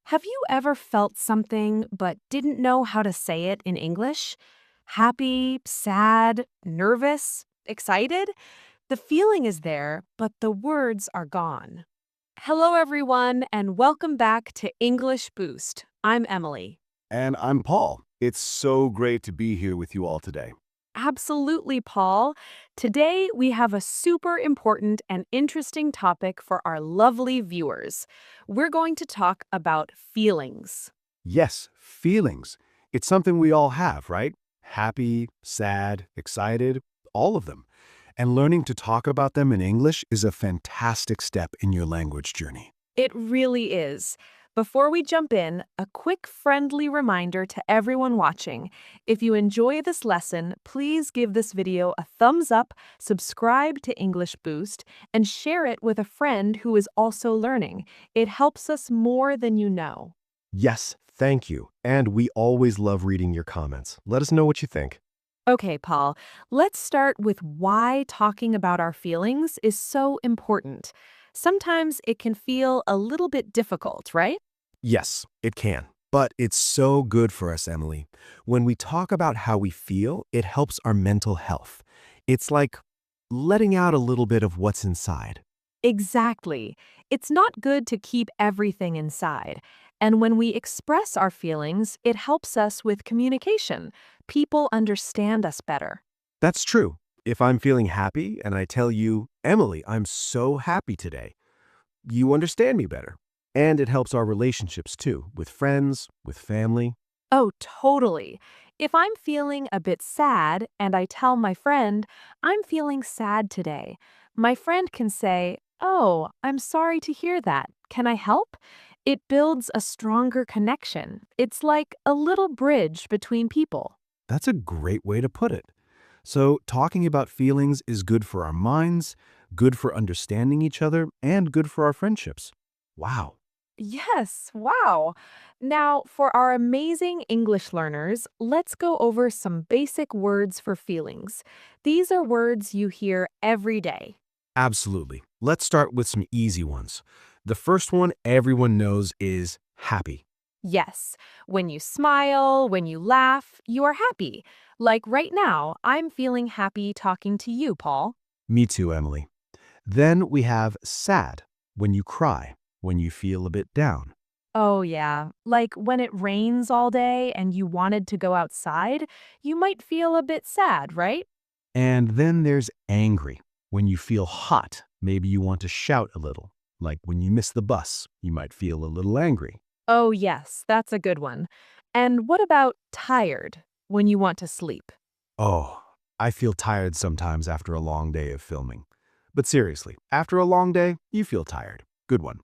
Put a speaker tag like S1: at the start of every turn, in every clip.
S1: Have you ever felt something but didn't know how to say it in English? Happy, sad, nervous, excited? The feeling is there, but the words are gone. Hello, everyone, and welcome back to English Boost. I'm Emily.
S2: And I'm Paul. It's so great to be here with you all today.
S1: Absolutely, Paul. Today, we have a super important and interesting topic for our lovely viewers. We're going to talk about feelings.
S2: Yes, feelings. It's something we all have, right? Happy, sad, excited, all of them. And learning to talk about them in English is a fantastic step in your language journey.
S1: It really is. Before we jump in, a quick friendly reminder to everyone watching. If you enjoy this lesson, please give this video a thumbs up, subscribe to English Boost, and share it with a friend who is also learning. It helps us more than you know.
S2: Yes, thank you. And we always love reading your comments. Let us know what you think.
S1: Okay, Paul, let's start with why talking about our feelings is so important. Sometimes it can feel a little bit difficult, right?
S2: Yes, it can. But it's so good for us, Emily. When we talk about how we feel, it helps our mental health. It's like letting out a little bit of what's inside.
S1: Exactly. It's not good to keep everything inside. And when we express our feelings, it helps us with communication. People understand us better.
S2: That's true. If I'm feeling happy and I tell you, Emily, I'm so happy today, you understand me better. And it helps our relationships too, with friends, with family.
S1: Oh, totally. If I'm feeling a bit sad and I tell my friend, I'm feeling sad today, my friend can say, Oh, I'm sorry to hear that. Can I help? It builds a stronger connection. It's like a little bridge between people.
S2: That's a great way to put it. So, talking about feelings is good for our minds, good for understanding each other, and good for our friendships. Wow.
S1: Yes, wow. Now, for our amazing English learners, let's go over some basic words for feelings. These are words you hear every day.
S2: Absolutely. Let's start with some easy ones. The first one everyone knows is happy.
S1: Yes, when you smile, when you laugh, you are happy. Like right now, I'm feeling happy talking to you, Paul.
S2: Me too, Emily. Then we have sad, when you cry, when you feel a bit down.
S1: Oh, yeah. Like when it rains all day and you wanted to go outside, you might feel a bit sad, right?
S2: And then there's angry, when you feel hot, maybe you want to shout a little. Like when you miss the bus, you might feel a little angry.
S1: Oh, yes, that's a good one. And what about tired, when you want to sleep?
S2: Oh, I feel tired sometimes after a long day of filming. But seriously, after a long day, you feel tired. Good one.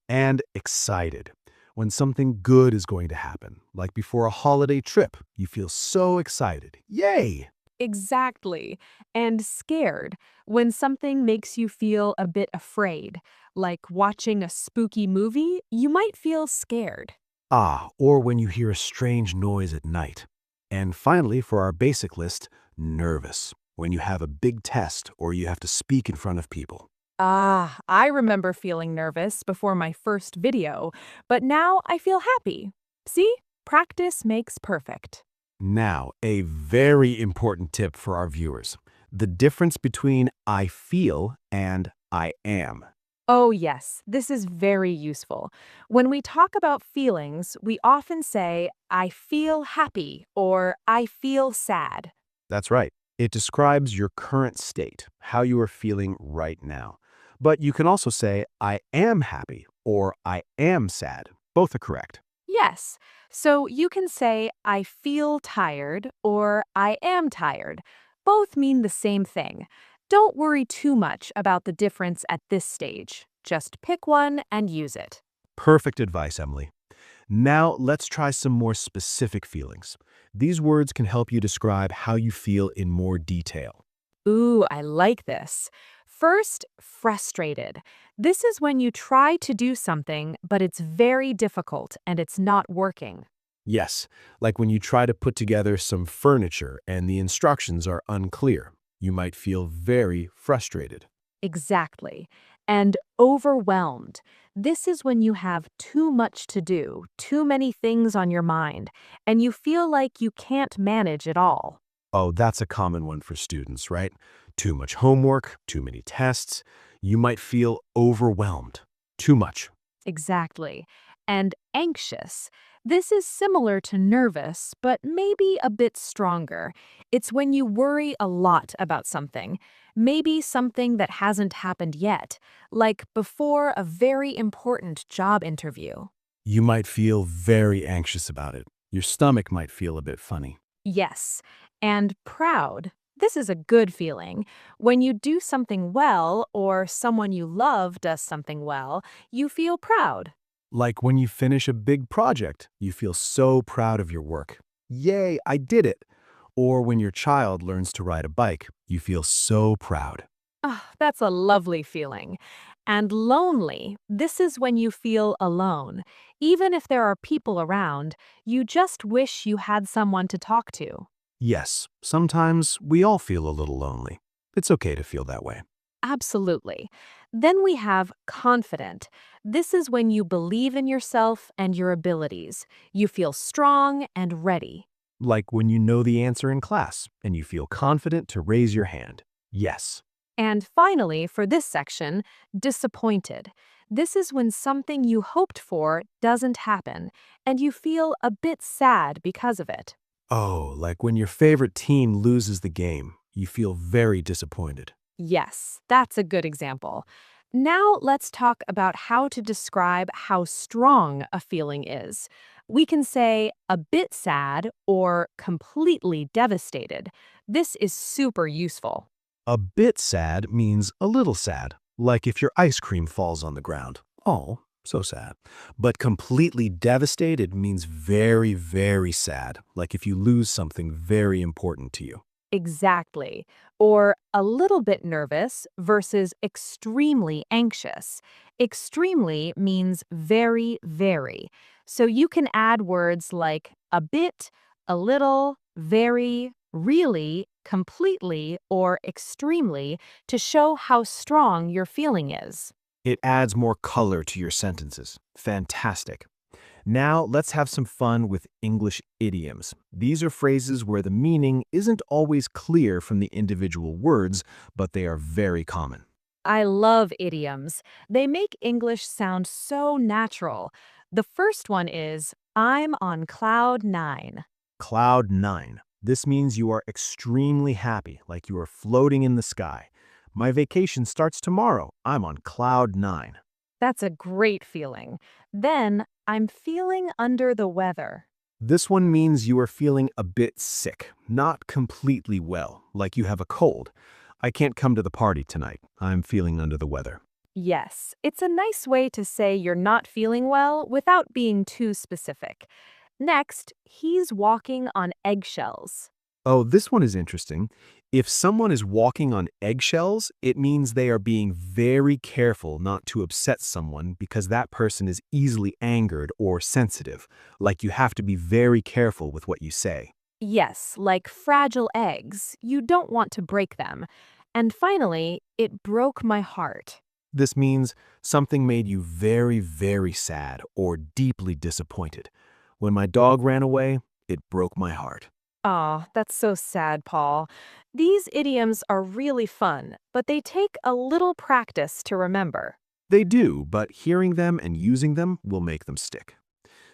S2: And excited, when something good is going to happen, like before a holiday trip, you feel so excited. Yay!
S1: Exactly. And scared, when something makes you feel a bit afraid. Like watching a spooky movie, you might feel scared.
S2: Ah, or when you hear a strange noise at night. And finally, for our basic list, nervous, when you have a big test or you have to speak in front of people.
S1: Ah, I remember feeling nervous before my first video, but now I feel happy. See? Practice makes perfect.
S2: Now, a very important tip for our viewers. The difference between I feel and I am.
S1: Oh, yes, this is very useful. When we talk about feelings, we often say, I feel happy or I feel sad.
S2: That's right. It describes your current state, how you are feeling right now. But you can also say, I am happy or I am sad. Both are correct.
S1: Yes, so you can say, I feel tired or I am tired. Both mean the same thing. Don't worry too much about the difference at this stage. Just pick one and use it.
S2: Perfect advice, Emily. Now let's try some more specific feelings. These words can help you describe how you feel in more detail.
S1: Ooh, I like this. First, frustrated. This is when you try to do something, but it's very difficult and it's not working.
S2: Yes, like when you try to put together some furniture and the instructions are unclear. You might feel very frustrated.
S1: Exactly. And overwhelmed. This is when you have too much to do, too many things on your mind, and you feel like you can't manage it all.
S2: Oh, that's a common one for students, right? Too much homework, too many tests. You might feel overwhelmed. Too much.
S1: Exactly. And anxious. This is similar to nervous, but maybe a bit stronger. It's when you worry a lot about something, maybe something that hasn't happened yet, like before a very important job interview.
S2: You might feel very anxious about it. Your stomach might feel a bit funny.
S1: Yes. And proud. This is a good feeling. When you do something well or someone you love does something well, you feel proud.
S2: Like when you finish a big project, you feel so proud of your work. Yay, I did it! Or when your child learns to ride a bike, you feel so proud.
S1: Ah, that's a lovely feeling. And lonely, this is when you feel alone. Even if there are people around, you just wish you had someone to talk to.
S2: Yes, sometimes we all feel a little lonely. It's okay to feel that way.
S1: Absolutely. Then we have confident. This is when you believe in yourself and your abilities. You feel strong and ready.
S2: Like when you know the answer in class and you feel confident to raise your hand. Yes.
S1: And finally, for this section, disappointed. This is when something you hoped for doesn't happen, and you feel a bit sad because of it.
S2: Oh, like when your favorite team loses the game, you feel very disappointed.
S1: Yes, that's a good example. Now let's talk about how to describe how strong a feeling is. We can say a bit sad or completely devastated. This is super useful.
S2: A bit sad means a little sad, like if your ice cream falls on the ground. Oh, so sad. But completely devastated means very, very sad, like if you lose something very important to you.
S1: Exactly. Or a little bit nervous versus extremely anxious. Extremely means very, very. So you can add words like a bit, a little, very, really, completely, or extremely to show how strong your feeling is.
S2: It adds more color to your sentences. Fantastic. Now, let's have some fun with English idioms. These are phrases where the meaning isn't always clear from the individual words, but they are very common.
S1: I love idioms. They make English sound so natural. The first one is, I'm on cloud nine.
S2: Cloud nine. This means you are extremely happy, like you are floating in the sky. My vacation starts tomorrow. I'm on cloud nine.
S1: That's a great feeling. Then, I'm feeling under the weather.
S2: This one means you are feeling a bit sick, not completely well, like you have a cold. I can't come to the party tonight. I'm feeling under the weather.
S1: Yes, it's a nice way to say you're not feeling well without being too specific. Next, he's walking on eggshells.
S2: Oh, this one is interesting. If someone is walking on eggshells, it means they are being very careful not to upset someone because that person is easily angered or sensitive. Like you have to be very careful with what you say.
S1: Yes, like fragile eggs. You don't want to break them. And finally, it broke my heart.
S2: This means something made you very, very sad or deeply disappointed. When my dog ran away, it broke my heart.
S1: Aw, that's so sad, Paul. These idioms are really fun, but they take a little practice to remember.
S2: They do, but hearing them and using them will make them stick.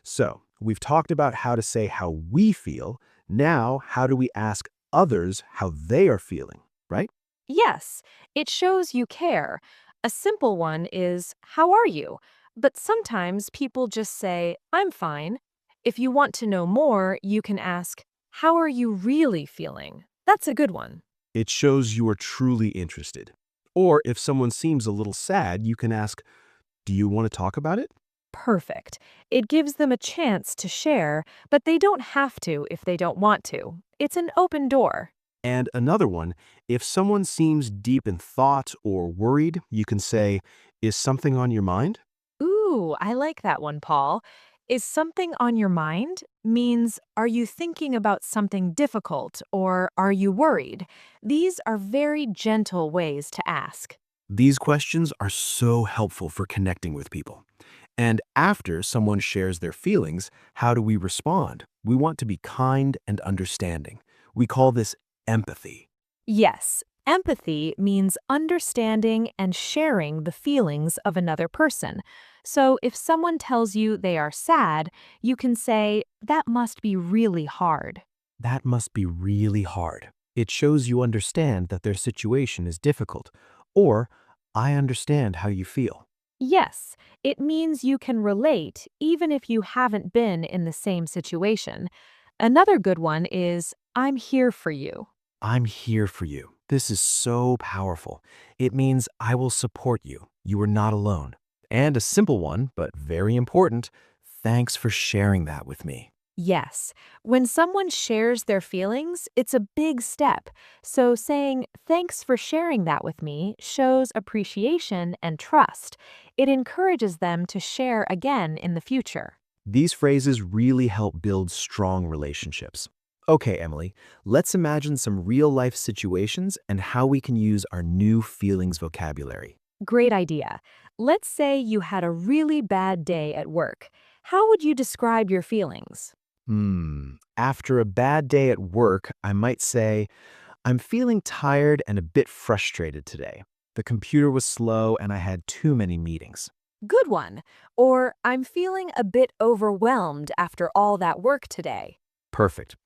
S2: So, we've talked about how to say how we feel. Now, how do we ask others how they are feeling, right?
S1: Yes, it shows you care. A simple one is, how are you? But sometimes people just say, I'm fine. If you want to know more, you can ask, how are you really feeling? That's a good one.
S2: It shows you are truly interested. Or if someone seems a little sad, you can ask, do you want to talk about it?
S1: Perfect. It gives them a chance to share, but they don't have to if they don't want to. It's an open door.
S2: And another one, if someone seems deep in thought or worried, you can say, is something on your mind?
S1: Ooh, I like that one, Paul. Is something on your mind means, are you thinking about something difficult or are you worried? These are very gentle ways to ask.
S2: These questions are so helpful for connecting with people. And after someone shares their feelings, how do we respond? We want to be kind and understanding. We call this empathy.
S1: Yes, empathy means understanding and sharing the feelings of another person. So if someone tells you they are sad, you can say, that must be really hard.
S2: That must be really hard. It shows you understand that their situation is difficult. Or, I understand how you feel.
S1: Yes, it means you can relate even if you haven't been in the same situation. Another good one is, I'm here for you.
S2: I'm here for you. This is so powerful. It means I will support you. You are not alone. And a simple one, but very important, thanks for sharing that with me.
S1: Yes, when someone shares their feelings, it's a big step. So saying, thanks for sharing that with me, shows appreciation and trust. It encourages them to share again in the future.
S2: These phrases really help build strong relationships. Okay, Emily, let's imagine some real-life situations and how we can use our new feelings vocabulary.
S1: Great idea. Let's say you had a really bad day at work. How would you describe your feelings?
S2: After a bad day at work, I might say, I'm feeling tired and a bit frustrated today. The computer was slow and I had too many meetings.
S1: Good one. Or, I'm feeling a bit overwhelmed after all that work today.
S2: Perfect.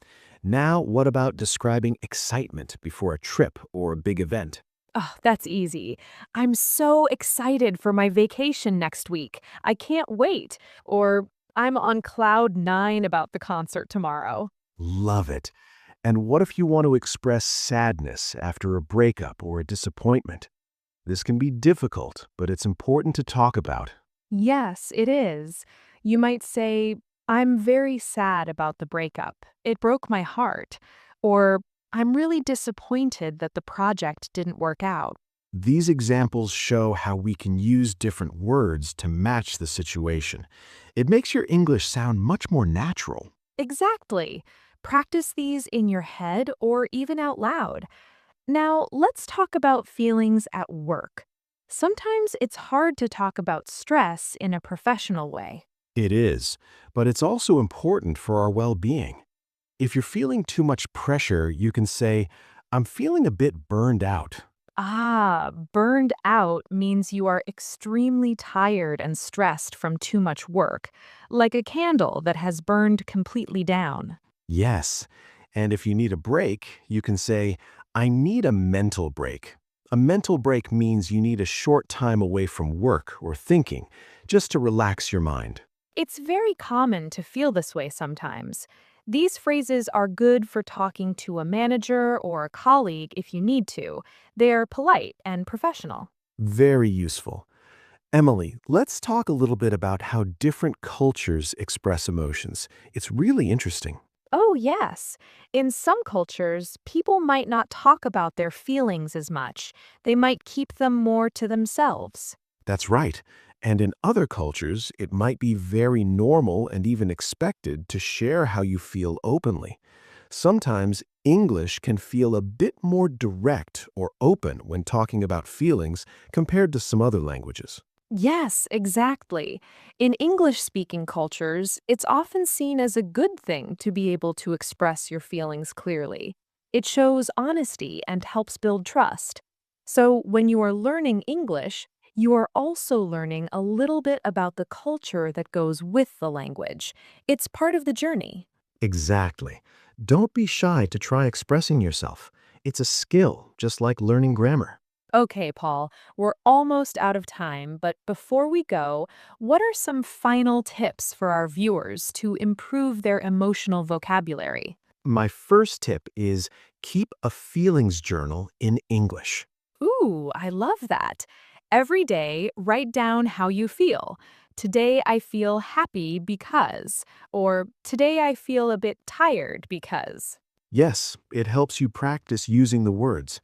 S2: Now, what about describing excitement before a trip or a big event?
S1: Oh, that's easy. I'm so excited for my vacation next week. I can't wait. Or, I'm on cloud nine about the concert tomorrow.
S2: Love it. And what if you want to express sadness after a breakup or a disappointment? This can be difficult, but it's important to talk about.
S1: Yes, it is. You might say, I'm very sad about the breakup. It broke my heart. Or, I'm really disappointed that the project didn't work out.
S2: These examples show how we can use different words to match the situation. It makes your English sound much more natural.
S1: Exactly. Practice these in your head or even out loud. Now, let's talk about feelings at work. Sometimes it's hard to talk about stress in a professional way.
S2: It is, but it's also important for our well-being. If you're feeling too much pressure, you can say, I'm feeling a bit burned out.
S1: Ah, burned out means you are extremely tired and stressed from too much work, like a candle that has burned completely down.
S2: Yes, and if you need a break, you can say, I need a mental break. A mental break means you need a short time away from work or thinking, just to relax your mind.
S1: It's very common to feel this way sometimes. These phrases are good for talking to a manager or a colleague if you need to. They're polite and professional.
S2: Very useful. Emily, let's talk a little bit about how different cultures express emotions. It's really interesting.
S1: Oh, yes. In some cultures, people might not talk about their feelings as much. They might keep them more to themselves.
S2: That's right. And in other cultures, it might be very normal and even expected to share how you feel openly. Sometimes English can feel a bit more direct or open when talking about feelings compared to some other languages.
S1: Yes, exactly. In English-speaking cultures, it's often seen as a good thing to be able to express your feelings clearly. It shows honesty and helps build trust. So when you are learning English, you are also learning a little bit about the culture that goes with the language. It's part of the journey.
S2: Exactly. Don't be shy to try expressing yourself. It's a skill, just like learning grammar.
S1: Okay, Paul, we're almost out of time, but before we go, what are some final tips for our viewers to improve their emotional vocabulary?
S2: My first tip is keep a feelings journal in English.
S1: Ooh, I love that. Every day, write down how you feel. Today I feel happy because, or today I feel a bit tired because.
S2: Yes, it helps you practice using the words.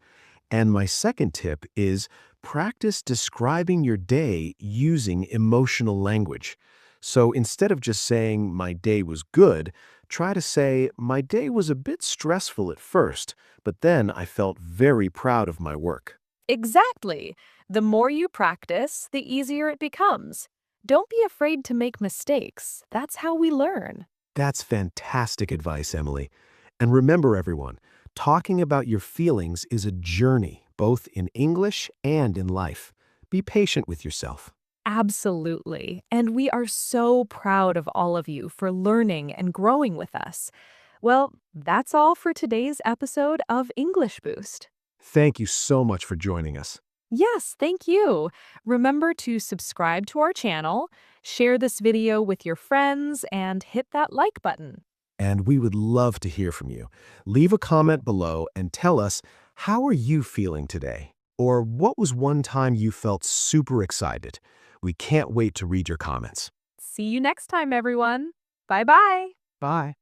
S2: And my second tip is practice describing your day using emotional language. So instead of just saying, my day was good, try to say, my day was a bit stressful at first, but then I felt very proud of my work.
S1: Exactly. The more you practice, the easier it becomes. Don't be afraid to make mistakes. That's how we learn.
S2: That's fantastic advice, Emily. And remember, everyone, talking about your feelings is a journey, both in English and in life. Be patient with yourself.
S1: Absolutely. And we are so proud of all of you for learning and growing with us. Well, that's all for today's episode of English Boost.
S2: Thank you so much for joining us.
S1: Yes, thank you. Remember to subscribe to our channel, share this video with your friends, and hit that like button.
S2: And we would love to hear from you. Leave a comment below and tell us, how are you feeling today? Or what was one time you felt super excited? We can't wait to read your comments.
S1: See you next time, everyone. Bye bye.
S2: Bye.